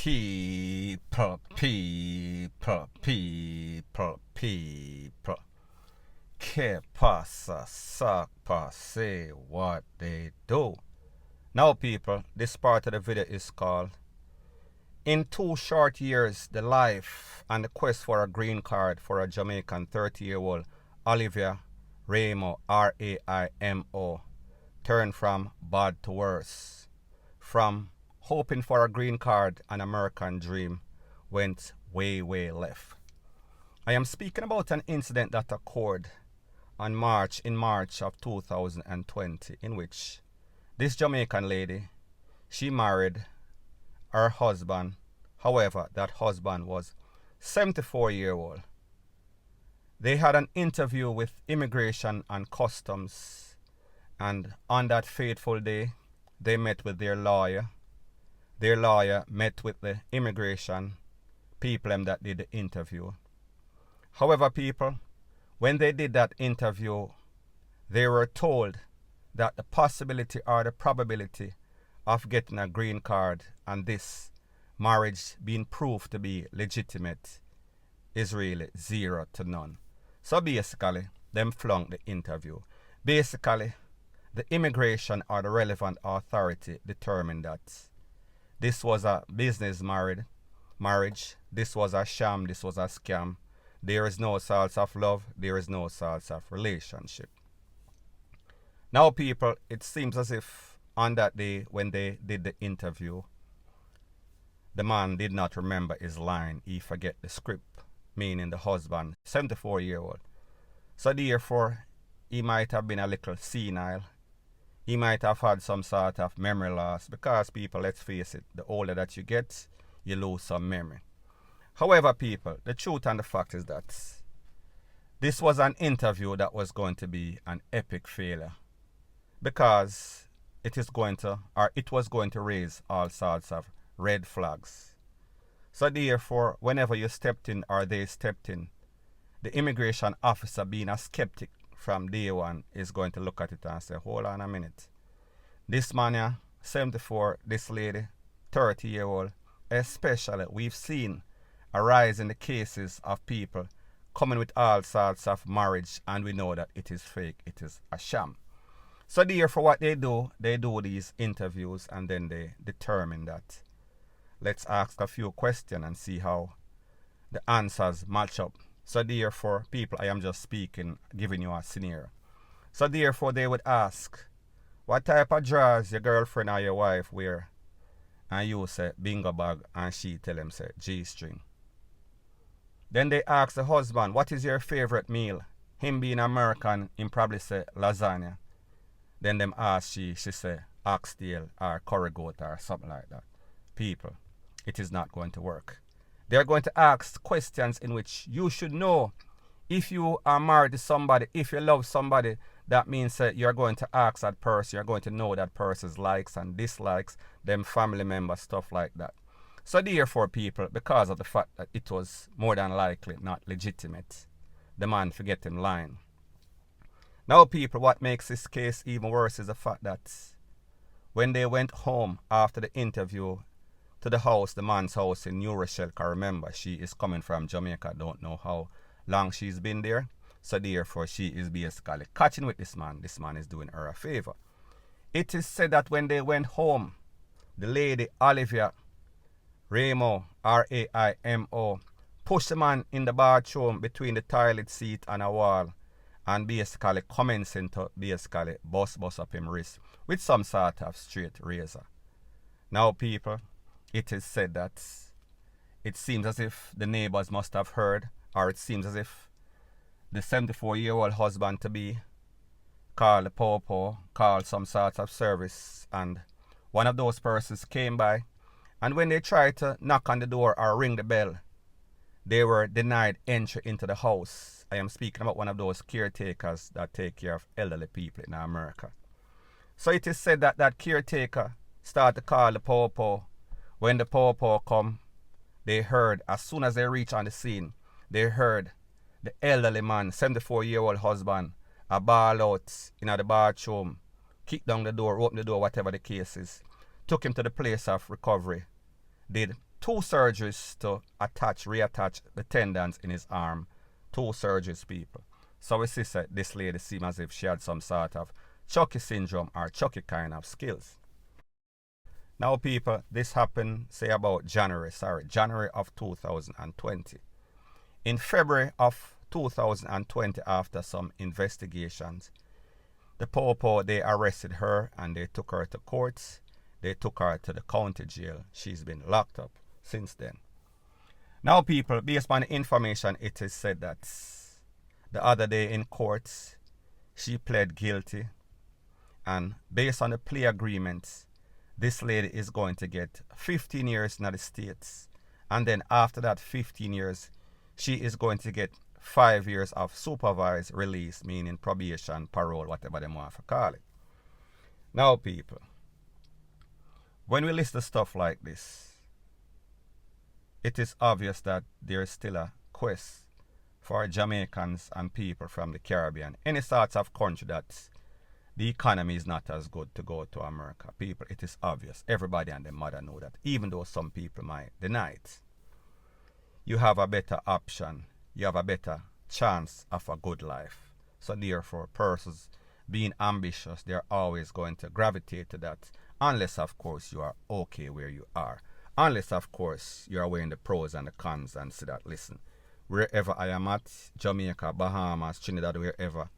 People. Que pasa, suck, say what they do. Now, people, this part of the video is called In 2 Short Years, the Life and the Quest for a Green Card for a Jamaican 30-year-old Olivia Raimo, R-A-I-M-O, turned from bad to worse. From hoping for a green card, an American dream went way left. I am speaking about an incident that occurred in March of 2020, in which this Jamaican lady, she married her husband. However, that husband was 74-year-old. They had an interview with Immigration and Customs, and on that fateful day, they met with their lawyer. Their lawyer met with the immigration people that did the interview. However, people, when they did that interview, they were told that the possibility or the probability of getting a green card and this marriage being proved to be legitimate is really 0 to none. So basically, them flunked the interview. Basically, the immigration or the relevant authority determined that this was a business marriage, this was a sham, this was a scam. There is no source of love, there is no source of relationship. Now, people, it seems as if on that day when they did the interview, the man did not remember his line. He forget the script, meaning the husband, 74-year-old. So therefore, he might have been a little senile. He might have had some sort of memory loss because, people, let's face it, the older that you get, you lose some memory. However, people, the truth and the fact is that this was an interview that was going to be an epic failure because it was going to raise all sorts of red flags. So therefore, whenever you stepped in or they stepped in, the immigration officer, being a skeptic from day one, is going to look at it and say, hold on a minute. This man here, 74, this lady, 30-year-old, especially, we've seen a rise in the cases of people coming with all sorts of marriage, and we know that it is fake, it is a sham. So therefore, what they do these interviews and then they determine that let's ask a few questions and see how the answers match up. So therefore, people, I am just speaking, giving you a scenario. So therefore, they would ask, what type of drawers your girlfriend or your wife wear? And you say bingo bag, and she tell him say G-string. Then they ask the husband, what is your favorite meal? Him being American, him probably say lasagna. Then them ask she say oxtail or curry goat or something like that. People, it is not going to work. They're going to ask questions in which you should know. If you are married to somebody, if you love somebody, that means that you're going to ask that person, you're going to know that person's likes and dislikes, them family members, stuff like that. So therefore, people, because of the fact that it was more than likely not legitimate, the man forget him lying. Now, people, what makes this case even worse is the fact that when they went home after the interview to the house, the man's house in New Rochelle, because remember, she is coming from Jamaica, don't know how long she's been there. So therefore, she is basically catching with this man. This man is doing her a favor. It is said that when they went home, the lady, Olivia Raimo, R-A-I-M-O, pushed the man in the bathroom between the toilet seat and a wall and basically commencing to basically bust up him wrist with some sort of straight razor. Now, people, it is said that it seems as if the neighbors must have heard, or it seems as if the 74-year-old husband to be called the popo, called some sort of service, and one of those persons came by, and when they tried to knock on the door or ring the bell, they were denied entry into the house. I am speaking about one of those caretakers that take care of elderly people in America. So it is said that that caretaker started to call the popo. When the popo come, they heard, as soon as they reached on the scene, they heard the elderly man, 74-year-old husband, a bawl out in the bathroom, kick down the door, open the door, whatever the case is, took him to the place of recovery, did 2 surgeries to reattach the tendons in his arm. 2 surgeries, people. So we see that this lady seemed as if she had some sort of Chucky syndrome or Chucky kind of skills. Now, people, this happened, say, about January of 2020. In February of 2020, after some investigations, the Popo, they arrested her and they took her to courts. They took her to the county jail. She's been locked up since then. Now, people, based on the information, it is said that the other day in courts, she pled guilty. And based on the plea agreement, this lady is going to get 15 years in the States. And then after that 15 years, she is going to get 5 years of supervised release, meaning probation, parole, whatever they want to call it. Now, people, when we list the stuff like this, it is obvious that there is still a quest for Jamaicans and people from the Caribbean, any sorts of country that the economy is not as good, to go to America. People, it is obvious. Everybody and their mother know that, even though some people might deny it. You have a better option. You have a better chance of a good life. So therefore, persons being ambitious, they're always going to gravitate to that, unless, of course, you are okay where you are. Unless, of course, you are weighing the pros and the cons and say that, listen, wherever I am at, Jamaica, Bahamas, Trinidad, wherever,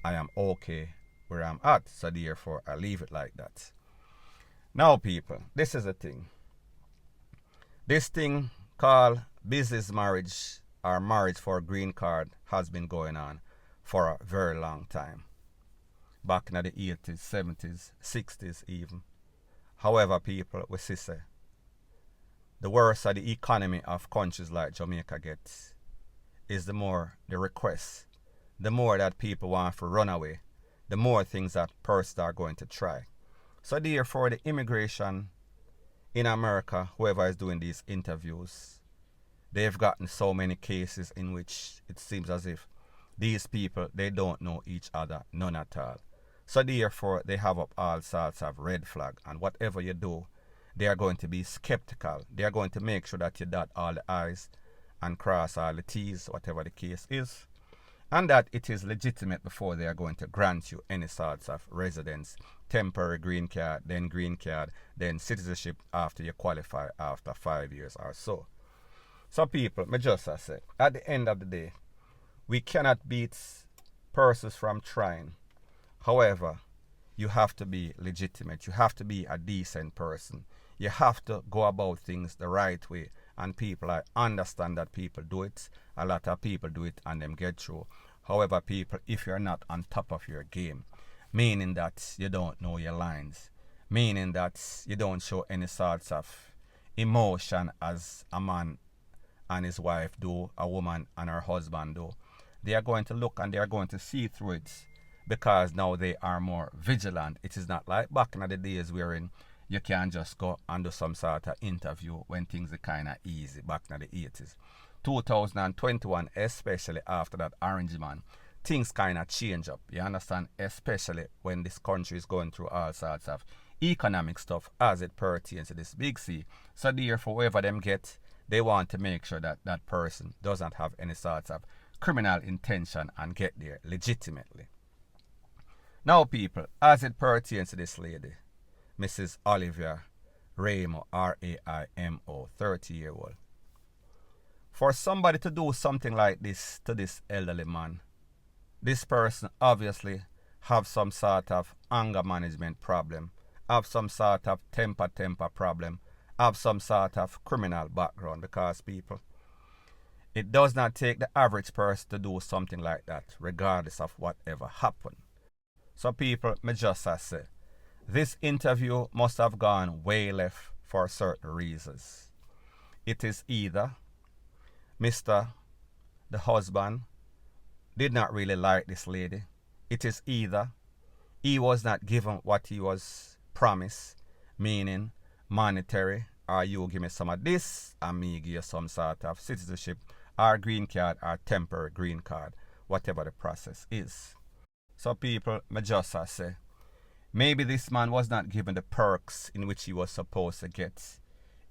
I am okay where I'm at. So therefore, I leave it like that. Now, people, this is the thing. This thing called business marriage or marriage for a green card has been going on for a very long time. Back in the 80s, 70s, 60s even. However, people, we see say, the worse the economy of countries like Jamaica gets, is the more the requests, the more that people want to run away, the more things that persons are going to try. So therefore, the immigration in America, whoever is doing these interviews, they've gotten so many cases in which it seems as if these people, they don't know each other, none at all. So therefore, they have up all sorts of red flag, and whatever you do, they are going to be skeptical. They are going to make sure that you dot all the I's and cross all the T's, whatever the case is, and that it is legitimate before they are going to grant you any sorts of residence, temporary green card, then citizenship after you qualify after 5 years or so. So people, me just say, at the end of the day, we cannot beat persons from trying. However, you have to be legitimate. You have to be a decent person. You have to go about things the right way. And people, I understand that people do it. A lot of people do it and them get through. However, people, if you're not on top of your game, meaning that you don't know your lines, meaning that you don't show any sorts of emotion as a man and his wife do, a woman and her husband do, they are going to look and they are going to see through it, because now they are more vigilant. It is not like back in the days wherein you can just go and do some sort of interview when things are kind of easy back in the 80s. 2021, especially after that Orange Man, things kind of change up. You understand? Especially when this country is going through all sorts of economic stuff as it pertains to this big C. So therefore, whoever them get, they want to make sure that that person doesn't have any sorts of criminal intention and get there legitimately. Now, people, as it pertains to this lady, Mrs. Olivia Raimo, R-A-I-M-O, 30-year-old. For somebody to do something like this to this elderly man, this person obviously have some sort of anger management problem, have some sort of temper problem, have some sort of criminal background, because people, it does not take the average person to do something like that, regardless of whatever happened. So people, me just say, this interview must have gone way left for certain reasons. It is either Mr. the husband did not really like this lady. It is either he was not given what he was promised, meaning monetary, or you give me some of this and me give you some sort of citizenship or green card or temporary green card, whatever the process is. So people, me just say, maybe this man was not given the perks in which he was supposed to get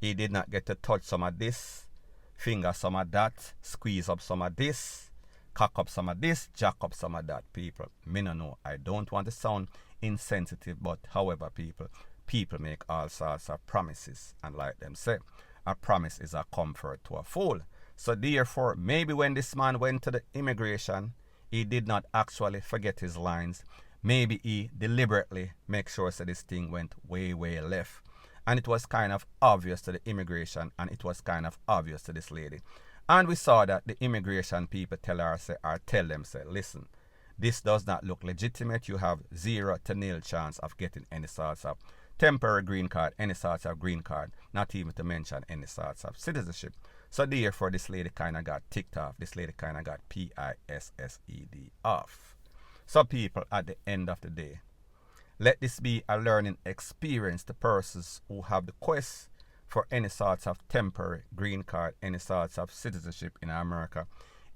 He did not get to touch some of this, finger some of that, squeeze up some of this, cock up some of this, jack up some of that, people. Me no know. I don't want to sound insensitive, but however, people make all sorts of promises, and like them say, a promise is a comfort to a fool. So therefore, maybe when this man went to the immigration, he did not actually forget his lines. Maybe he deliberately make sure that this thing went way, way left. And it was kind of obvious to the immigration, and it was kind of obvious to this lady. And we saw that the immigration people tell them, listen, this does not look legitimate. You have 0 to 0 chance of getting any sorts of temporary green card, any sorts of green card, not even to mention any sorts of citizenship. So therefore, this lady kind of got ticked off. This lady kind of got PISSED off. So people, at the end of the day, let this be a learning experience to persons who have the quest for any sorts of temporary green card, any sorts of citizenship in America.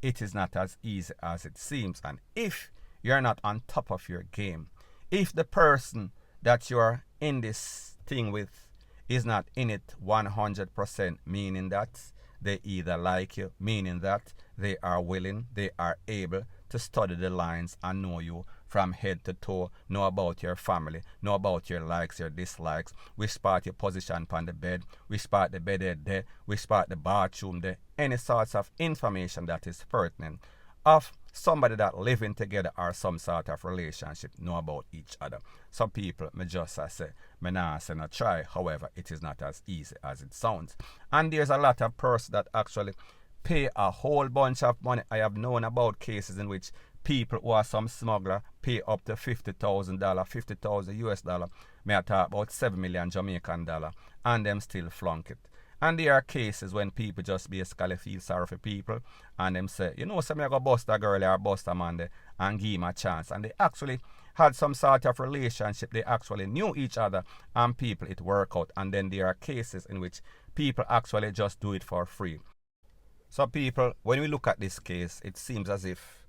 It is not as easy as it seems. And if you're not on top of your game, if the person that you're in this thing with is not in it 100%, meaning that they either like you, meaning that they are willing, they are able to study the lines and know you from head to toe, know about your family, know about your likes, your dislikes, which part your position on the bed, which part the bed head there, which part the bathroom there, any sorts of information that is pertinent of somebody that living together or some sort of relationship know about each other. Some people may just say, me nah say no try. However, it is not as easy as it sounds. And there's a lot of persons that actually pay a whole bunch of money. I have known about cases in which people who are some smuggler pay up to $50,000, 50,000 US dollar. May I talk about 7 million Jamaican dollar, and them still flunk it. And there are cases when people just basically feel sorry for people and them say, you know, some I go bust a girl or bust a man there and give him a chance. And they actually had some sort of relationship. They actually knew each other and people, it worked out. And then there are cases in which people actually just do it for free. So people, when we look at this case, it seems as if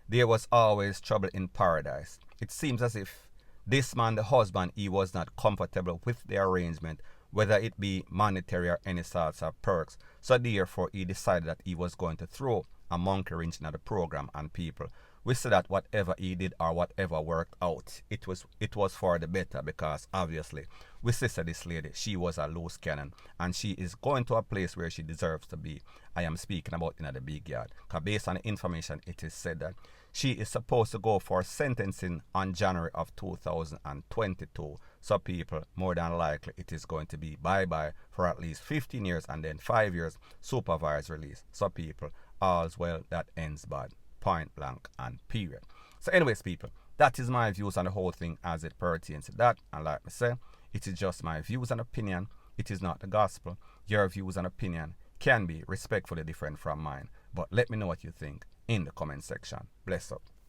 there was always trouble in paradise. It seems as if this man, the husband, he was not comfortable with the arrangement, whether it be monetary or any sorts of perks. So therefore, he decided that he was going to throw a monkey wrench into the program, and people, we see that whatever he did or whatever worked out, it was for the better, because obviously we see that this lady, she was a loose cannon and she is going to a place where she deserves to be. I am speaking about in the big yard, because based on the information, it is said that she is supposed to go for sentencing on January of 2022. So people, more than likely, it is going to be bye-bye for at least 15 years and then 5 years supervised release. So people, all's well that ends bad. Point blank and period. So anyways, people, that is my views on the whole thing as it pertains to that. And like I say, it is just my views and opinion. It is not the gospel. Your views and opinion can be respectfully different from mine. But let me know what you think in the comment section. Bless up.